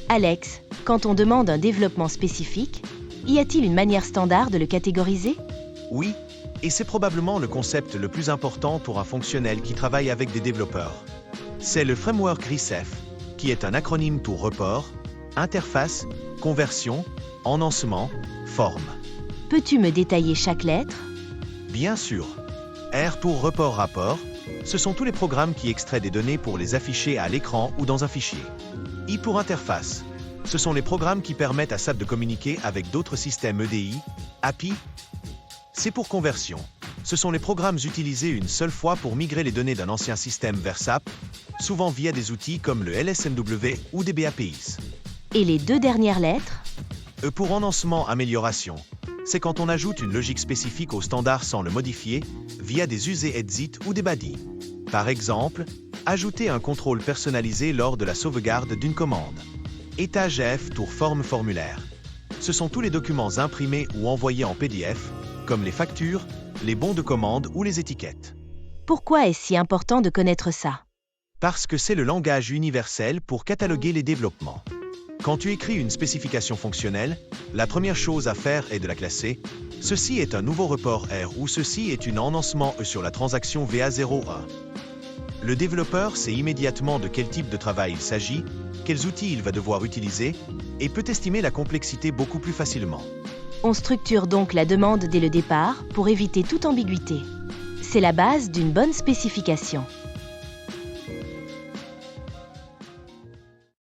Alex, quand on demande un développement spécifique, y a-t-il une manière standard de le catégoriser? Oui, et c'est probablement le concept le plus important pour un fonctionnel qui travaille avec des développeurs. C'est le framework RECEF, qui est un acronyme pour report, interface, conversion, enhancement, forme. Peux-tu me détailler chaque lettre? Bien sûr. R pour report-rapport, ce sont tous les programmes qui extraient des données pour les afficher à l'écran ou dans un fichier. I pour interface, ce sont les programmes qui permettent à SAP de communiquer avec d'autres systèmes EDI, API. C pour conversion, ce sont les programmes utilisés une seule fois pour migrer les données d'un ancien système vers SAP, souvent via des outils comme le LSMW ou des BAPIs. Et les deux dernières lettres? E pour enhancement amélioration, c'est quand on ajoute une logique spécifique au standard sans le modifier, via des use-et-exit ou des body. Par exemple, ajouter un contrôle personnalisé lors de la sauvegarde d'une commande. Étage F pour forme formulaire. Ce sont tous les documents imprimés ou envoyés en PDF, comme les factures, les bons de commande ou les étiquettes. Pourquoi est-ce si important de connaître ça? Parce que c'est le langage universel pour cataloguer les développements. Quand tu écris une spécification fonctionnelle, la première chose à faire est de la classer. Ceci est un nouveau report R ou ceci est un enhancement E sur la transaction VA01. Le développeur sait immédiatement de quel type de travail il s'agit, quels outils il va devoir utiliser, et peut estimer la complexité beaucoup plus facilement. On structure donc la demande dès le départ pour éviter toute ambiguïté. C'est la base d'une bonne spécification.